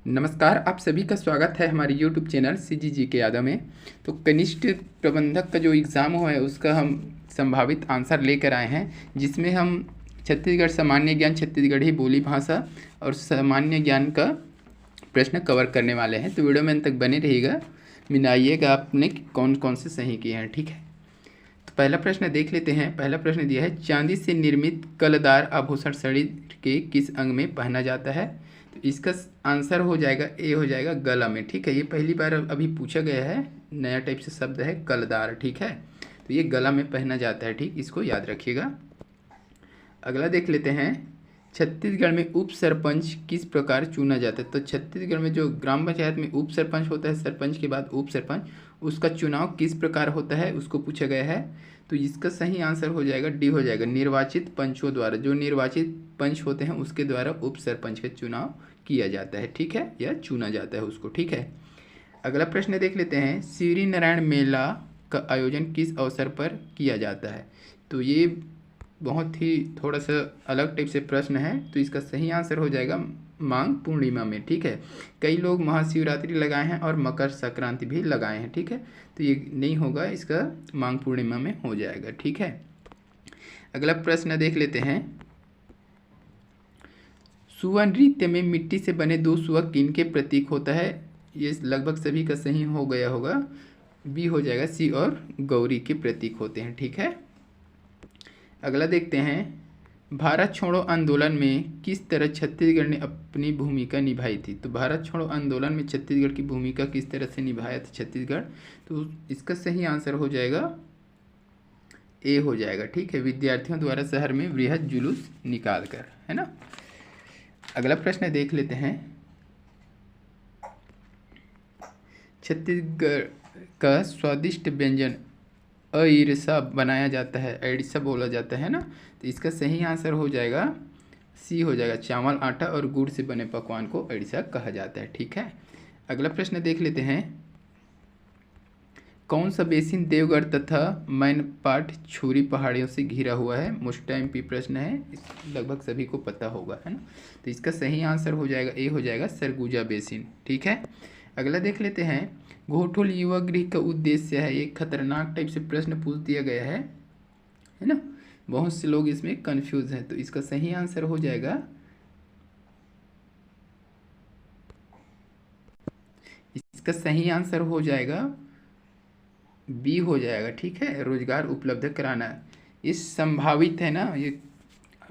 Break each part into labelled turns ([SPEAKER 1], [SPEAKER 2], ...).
[SPEAKER 1] नमस्कार, आप सभी का स्वागत है हमारे यूट्यूब चैनल CGG के यादव में। तो कनिष्ठ प्रबंधक का जो एग्ज़ाम हुआ है उसका हम संभावित आंसर लेकर आए हैं, जिसमें हम छत्तीसगढ़ सामान्य ज्ञान, छत्तीसगढ़ी बोली भाषा और सामान्य ज्ञान का प्रश्न कवर करने वाले हैं। तो वीडियो में अंत तक बने रहिएगा, मिलाइएगा आपने कौन कौन से सही किए हैं। ठीक है, तो पहला प्रश्न देख लेते हैं। पहला प्रश्न दिया है, चांदी से निर्मित कलदार आभूषण शरीर के किस अंग में पहना जाता है? तो इसका आंसर हो जाएगा ए, हो जाएगा गला में। ठीक है, ये पहली बार अभी पूछा गया है, नया टाइप से शब्द है कलदार। ठीक है, तो ये गला में पहना जाता है। ठीक, इसको याद रखिएगा। अगला देख लेते हैं, छत्तीसगढ़ में उप सरपंच किस प्रकार चुना जाता है? तो छत्तीसगढ़ में जो ग्राम पंचायत में उप सरपंच होता है, सरपंच के बाद उप सरपंच, उसका चुनाव किस प्रकार होता है उसको पूछा गया है। तो इसका सही आंसर हो जाएगा डी, हो जाएगा निर्वाचित पंचों द्वारा। जो निर्वाचित पंच होते हैं उसके द्वारा उप सरपंच का चुनाव किया जाता है। ठीक है, या चुना जाता है उसको। ठीक है, अगला प्रश्न देख लेते हैं, श्री नारायण मेला का आयोजन किस अवसर पर किया जाता है? तो ये बहुत ही थोड़ा सा अलग टाइप से प्रश्न है। तो इसका सही आंसर हो जाएगा माघ पूर्णिमा में। ठीक है, कई लोग महाशिवरात्रि लगाए हैं और मकर संक्रांति भी लगाए हैं। ठीक है, तो ये नहीं होगा, इसका माघ पूर्णिमा में हो जाएगा। ठीक है, अगला प्रश्न देख लेते हैं, सुआ नृत्य में मिट्टी से बने दो सुआ किनके प्रतीक होता है? ये लगभग सभी का सही हो गया होगा, बी हो जाएगा, सी और गौरी के प्रतीक होते हैं। ठीक है, अगला देखते हैं, भारत छोड़ो आंदोलन में किस तरह छत्तीसगढ़ ने अपनी भूमिका निभाई थी? तो भारत छोड़ो आंदोलन में छत्तीसगढ़ की भूमिका किस तरह से निभाया था छत्तीसगढ़? तो इसका सही आंसर हो जाएगा ए, हो जाएगा। ठीक है, विद्यार्थियों द्वारा शहर में वृहद जुलूस निकाल कर, है ना। अगला प्रश्न देख लेते हैं, छत्तीसगढ़ का स्वादिष्ट व्यंजन अइरसा बनाया जाता है, अइरसा बोला जाता है ना। तो इसका सही आंसर हो जाएगा सी, हो जाएगा, चावल, आटा और गुड़ से बने पकवान को अइरसा कहा जाता है। ठीक है, अगला प्रश्न देख लेते हैं, कौन सा बेसिन देवगढ़ तथा मैनपाट छुरी पहाड़ियों से घिरा हुआ है? मोस्ट एमपी प्रश्न है, लगभग सभी को पता होगा, है ना। तो इसका सही आंसर हो जाएगा ए, हो जाएगा, सरगुजा बेसिन। ठीक है, अगला देख लेते हैं, घोटुल युवा गृह का उद्देश्य है। एक खतरनाक टाइप से प्रश्न पूछ दिया गया है ना। बहुत से लोग इसमें कंफ्यूज हैं। तो इसका सही आंसर हो जाएगा, इसका सही आंसर हो जाएगा बी, हो जाएगा। ठीक है, रोजगार उपलब्ध कराना। ये संभावित है ना, ये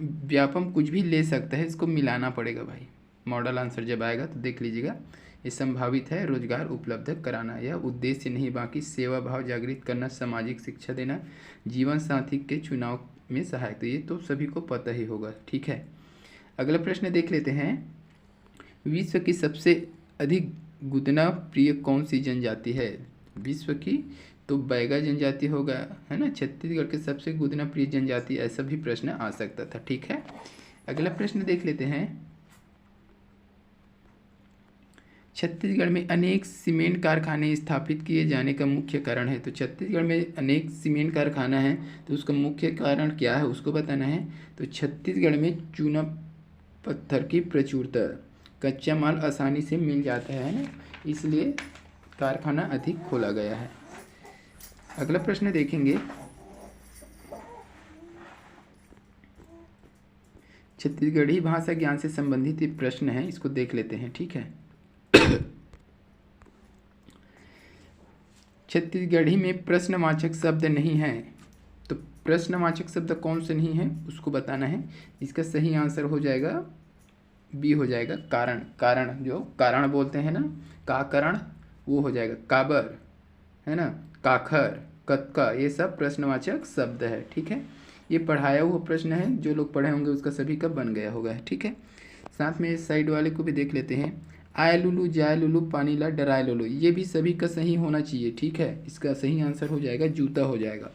[SPEAKER 1] व्यापम कुछ भी ले सकता है, इसको मिलाना पड़ेगा भाई। मॉडल आंसर जब आएगा तो देख लीजिएगा, ये संभावित है, रोजगार उपलब्ध कराना। यह उद्देश्य नहीं, बाकी सेवा भाव जागृत करना, सामाजिक शिक्षा देना, जीवन साथी के चुनाव में सहायक। तो ये तो सभी को पता ही होगा। ठीक है, अगला प्रश्न देख लेते हैं, विश्व की सबसे अधिक गुदना प्रिय कौन सी जनजाति है? विश्व की तो बैगा जनजाति होगा, है ना। छत्तीसगढ़ के सबसे गुदना प्रिय जनजाति, ऐसा भी प्रश्न आ सकता था। ठीक है, अगला प्रश्न देख लेते हैं, छत्तीसगढ़ में अनेक सीमेंट कारखाने स्थापित किए जाने का मुख्य कारण है। तो छत्तीसगढ़ में अनेक सीमेंट कारखाना है, तो उसका मुख्य कारण क्या है उसको बताना है। तो छत्तीसगढ़ में चूना पत्थर की प्रचुरता, कच्चा माल आसानी से मिल जाता है ना, इसलिए कारखाना अधिक खोला गया है। अगला प्रश्न देखेंगे, छत्तीसगढ़ी भाषा ज्ञान से संबंधित ये प्रश्न है, इसको देख लेते हैं। ठीक है, छत्तीसगढ़ी में प्रश्नवाचक शब्द नहीं है। तो प्रश्नवाचक शब्द कौन से नहीं है उसको बताना है। इसका सही आंसर हो जाएगा बी, हो जाएगा, कारण। कारण, जो कारण बोलते हैं ना, का कारण, वो हो जाएगा काबर, है ना, काखर, कतका, ये सब प्रश्नवाचक शब्द है। ठीक है, ये पढ़ाया हुआ प्रश्न है, जो लोग पढ़े होंगे उसका सभी का बन गया होगा। ठीक है, साथ में इस साइड वाले को भी देख लेते हैं, आय लुलू, जाय लुलू, पानी ला, डराय लुलू, ये भी सभी का सही होना चाहिए। ठीक है, इसका सही आंसर हो जाएगा जूता, हो जाएगा।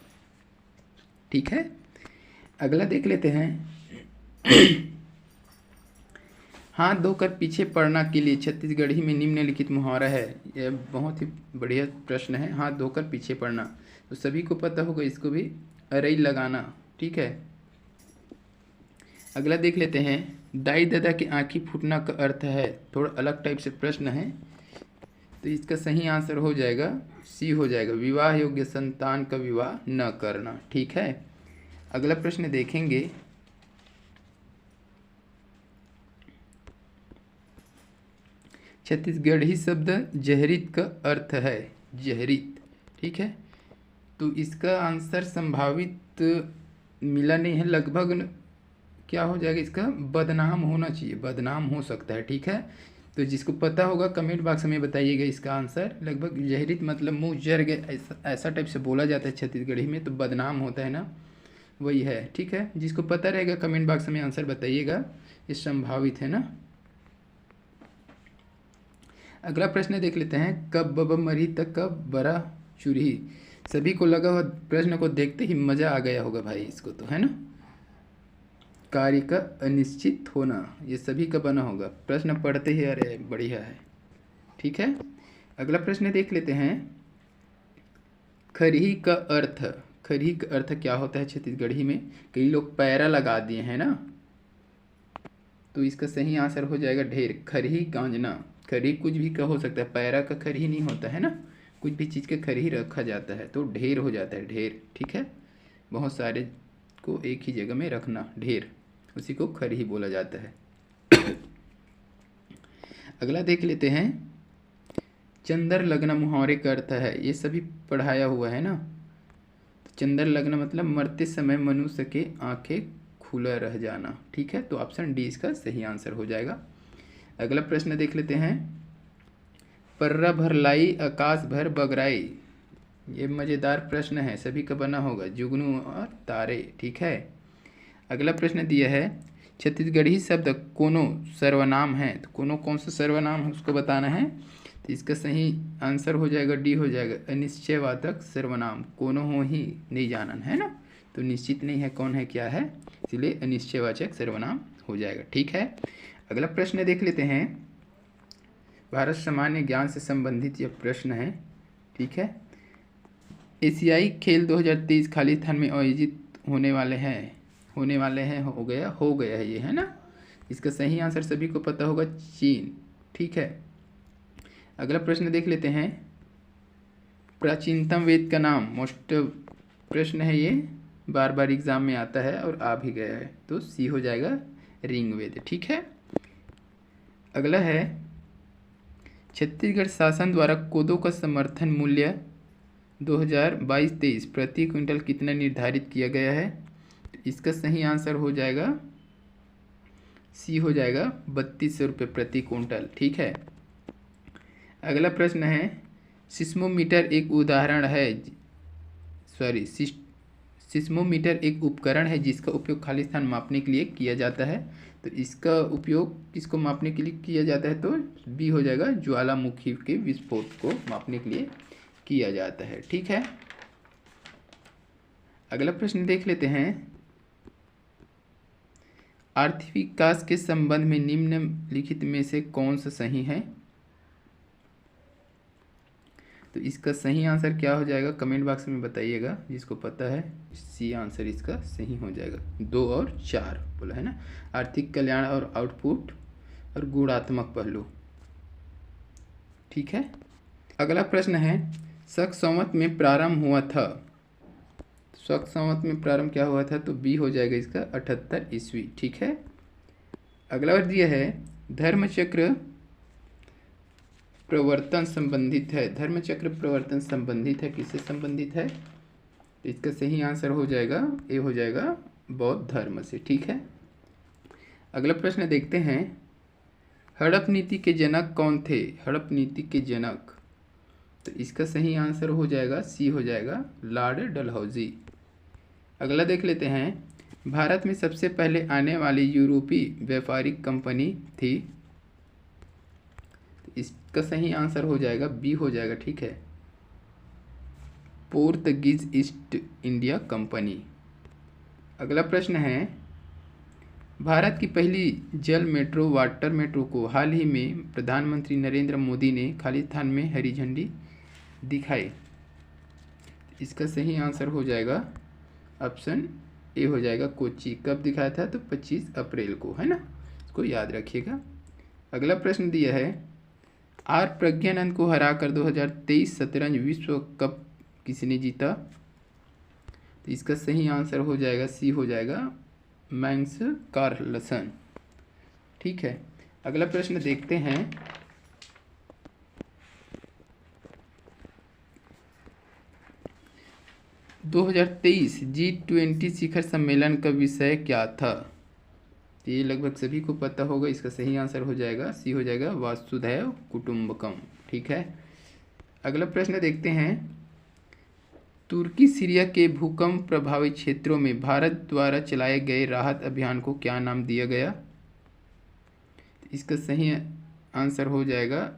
[SPEAKER 1] ठीक है, अगला देख लेते हैं, हाथ धोकर पीछे पड़ना के लिए छत्तीसगढ़ी में निम्नलिखित मुहावरा है। यह बहुत ही बढ़िया प्रश्न है, हाथ धोकर पीछे पड़ना, तो सभी को पता होगा, इसको भी अरई लगाना। ठीक है, अगला देख लेते हैं, दाई दादा की आँखी फूटना का अर्थ है, थोड़ा अलग टाइप से प्रश्न है, तो इसका सही आंसर हो जाएगा सी हो जाएगा, विवाह योग्य संतान का विवाह न करना। ठीक है, अगला प्रश्न देखेंगे। छत्तीसगढ़ी शब्द जहरीत का अर्थ है जहरीत। ठीक है, तो इसका आंसर संभावित मिला नहीं है, लगभग क्या हो जाएगा इसका, बदनाम होना चाहिए, बदनाम हो सकता है। ठीक है, तो जिसको पता होगा कमेंट बॉक्स में बताइएगा इसका आंसर। लगभग जहरीत मतलब मुंह जर गए, ऐसा टाइप से बोला जाता है छत्तीसगढ़ी में, तो बदनाम होता है ना, वही है। ठीक है, जिसको पता रहेगा कमेंट बॉक्स में आंसर बताइएगा, ये संभावित है ना। अगला प्रश्न देख लेते हैं, कब बब मरी तक कब बरा चूरही। सभी को लगा हुआ प्रश्न को देखते ही मज़ा आ गया होगा भाई इसको, तो है ना। कार्य का अनिश्चित होना, ये सभी का बना होगा, प्रश्न पढ़ते ही अरे बढ़िया है। ठीक है, अगला प्रश्न देख लेते हैं, खरही का अर्थ, खरही का अर्थ क्या होता है छत्तीसगढ़ी में। कई लोग पैरा लगा दिए हैं ना, तो इसका सही आंसर हो जाएगा ढेर। खरही गांजना, खरही कुछ भी का हो सकता है, पैरा का खरही नहीं होता है ना, कुछ भी चीज़ का खरही रखा जाता है तो ढेर हो जाता है, ढेर। ठीक है, बहुत सारे को एक ही जगह में रखना, ढेर, उसी को खरही बोला जाता है। अगला देख लेते हैं, चंदर लगना मुहावरे का अर्थ है, ये सभी पढ़ाया हुआ है ना। तो चंदर लगना मतलब मरते समय मनुष्य के आंखें खुला रह जाना। ठीक है, तो ऑप्शन डी इसका सही आंसर हो जाएगा। अगला प्रश्न देख लेते हैं, पर्रा भर लाई आकाश भर बगराई। ये मज़ेदार प्रश्न है, सभी का बना होगा, जुगनू और तारे। ठीक है, अगला प्रश्न दिया है, छत्तीसगढ़ी शब्द कोनो सर्वनाम है, तो कोनो कौन सा सर्वनाम है उसको बताना है। तो इसका सही आंसर हो जाएगा डी हो जाएगा, अनिश्चयवाचक सर्वनाम। कोनो हो ही नहीं जानन, है ना, तो निश्चित नहीं है कौन है क्या है, इसलिए अनिश्चयवाचक सर्वनाम हो जाएगा। ठीक है, अगला प्रश्न देख लेते हैं, भारत सामान्य ज्ञान से संबंधित यह प्रश्न है। ठीक है, एशियाई खेल 2023 खालिस्तान में आयोजित होने वाले हैं हो गया है ये, है ना। इसका सही आंसर सभी को पता होगा, चीन। ठीक है, अगला प्रश्न देख लेते हैं, प्राचीनतम वेद का नाम, मोस्ट प्रश्न है ये, बार बार एग्जाम में आता है और आ भी गया है, तो सी हो जाएगा ऋग्वेद। ठीक है, अगला है, छत्तीसगढ़ शासन द्वारा कोदो का समर्थन मूल्य 2022-23 प्रति क्विंटल कितना निर्धारित किया गया है। तो इसका सही आंसर हो जाएगा सी हो जाएगा 3200 रुपये प्रति क्विंटल। ठीक है, अगला प्रश्न है, सिस्मोमीटर एक उदाहरण है, सिस्मोमीटर एक उपकरण है जिसका उपयोग खालिस्तान मापने के लिए किया जाता है। तो इसका उपयोग किसको मापने के लिए किया जाता है, तो बी हो जाएगा, ज्वालामुखी के विस्फोट को मापने के लिए किया जाता है। ठीक है, अगला प्रश्न देख लेते हैं, आर्थिक विकास के संबंध में निम्नलिखित में से कौन सा सही है। तो इसका सही आंसर क्या हो जाएगा, कमेंट बॉक्स में बताइएगा, जिसको पता है सी आंसर इसका सही हो जाएगा। 2 और 4 बोला है ना, आर्थिक कल्याण और आउटपुट और गुणात्मक पहलू। ठीक है, अगला प्रश्न है, शक संवत में प्रारंभ हुआ था, शक संवत में प्रारंभ क्या हुआ था, तो बी हो जाएगा इसका 78 ईस्वी। ठीक है, अगला वर्ग दिया है, धर्मचक्र प्रवर्तन संबंधित है, धर्मचक्र प्रवर्तन संबंधित है, किससे संबंधित है, तो इसका सही आंसर हो जाएगा ए हो जाएगा बौद्ध धर्म से। ठीक है, अगला प्रश्न देखते हैं, हड़प नीति के जनक कौन थे, हड़प नीति के जनक, तो इसका सही आंसर हो जाएगा सी हो जाएगा लॉर्ड डलहौजी। अगला देख लेते हैं, भारत में सबसे पहले आने वाली यूरोपीय व्यापारिक कंपनी थी, इसका सही आंसर हो जाएगा बी हो जाएगा। ठीक है, पोर्तुगीज ईस्ट इंडिया कंपनी। अगला प्रश्न है, भारत की पहली जल मेट्रो वाटर मेट्रो को हाल ही में प्रधानमंत्री नरेंद्र मोदी ने खालिस्तान में हरी झंडी दिखाई, इसका सही आंसर हो जाएगा ऑप्शन ए हो जाएगा कोच्चि। कब दिखाया था, तो 25 अप्रैल को, है ना। उसको याद रखिएगा। अगला प्रश्न दिया है, आर प्रज्ञानंद को हराकर 2023 शतरंज विश्व कप किसने जीता? तो इसका सही आंसर हो जाएगा सी, हो जाएगा मैग्नस कार्लसन। ठीक है, अगला प्रश्न देखते हैं। (2023) G20 शिखर सम्मेलन का विषय क्या था? ये लगभग सभी को पता होगा। इसका सही आंसर हो जाएगा सी, हो जाएगा वासुधैव कुटुंबकम। ठीक है, अगला प्रश्न देखते हैं। तुर्की सीरिया के भूकंप प्रभावित क्षेत्रों में भारत द्वारा चलाए गए राहत अभियान को क्या नाम दिया गया? इसका सही आंसर हो जाएगा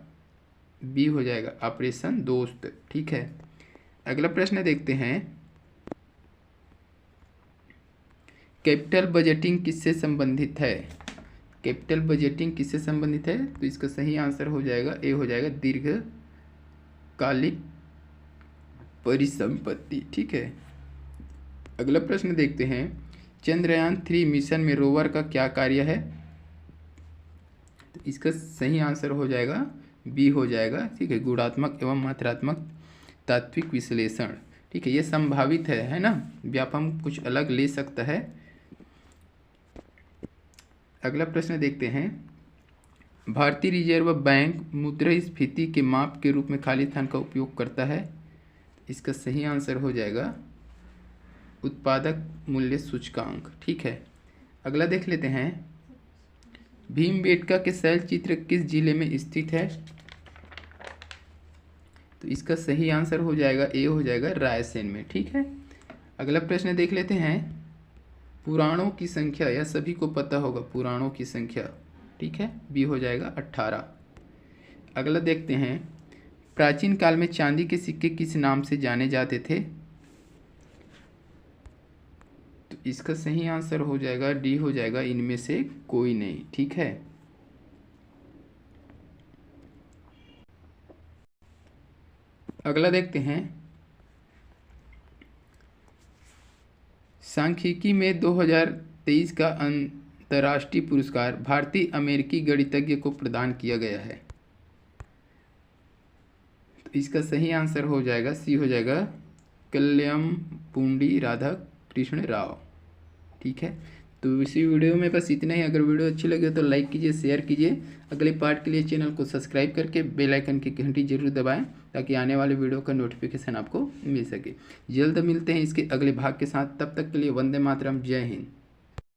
[SPEAKER 1] बी, हो जाएगा ऑपरेशन दोस्त। ठीक है, अगला प्रश्न देखते हैं। कैपिटल बजटिंग किससे संबंधित है? कैपिटल बजटिंग किससे संबंधित है? तो इसका सही आंसर हो जाएगा ए, हो जाएगा दीर्घकालिक परिसंपत्ति। ठीक है, अगला प्रश्न देखते हैं। चंद्रयान 3 मिशन में रोवर का क्या कार्य है? तो इसका सही आंसर हो जाएगा बी, हो जाएगा। ठीक है, गुणात्मक एवं मात्रात्मक तात्विक विश्लेषण। ठीक है, ये संभावित है ना, व्यापम कुछ अलग ले सकता है। अगला प्रश्न देखते हैं। भारतीय रिजर्व बैंक मुद्रास्फीति के माप के रूप में खाली स्थान का उपयोग करता है। इसका सही आंसर हो जाएगा उत्पादक मूल्य सूचकांक। ठीक है, अगला देख लेते हैं। भीमबेटका के शैल चित्र किस जिले में स्थित है? तो इसका सही आंसर हो जाएगा ए, हो जाएगा रायसेन में। ठीक है, अगला प्रश्न देख लेते हैं। पुराणों की संख्या, यह सभी को पता होगा, पुराणों की संख्या। ठीक है, बी, हो जाएगा 18। अगला देखते हैं। प्राचीन काल में चांदी के सिक्के किस नाम से जाने जाते थे? तो इसका सही आंसर हो जाएगा डी, हो जाएगा इनमें से कोई नहीं। ठीक है, अगला देखते हैं। सांख्यिकी में 2023 का अंतर्राष्ट्रीय पुरस्कार भारतीय अमेरिकी गणितज्ञ को प्रदान किया गया है। तो इसका सही आंसर हो जाएगा सी, हो जाएगा कल्याणपुंडी राधाकृष्ण राव। ठीक है, तो इसी वीडियो में बस इतना ही। अगर वीडियो अच्छी लगे तो लाइक कीजिए, शेयर कीजिए। अगले पार्ट के लिए चैनल को सब्सक्राइब करके बेल आइकन की घंटी जरूर दबाएं ताकि आने वाले वीडियो का नोटिफिकेशन आपको मिल सके। जल्द मिलते हैं इसके अगले भाग के साथ। तब तक के लिए वंदे मातरम, जय हिंद।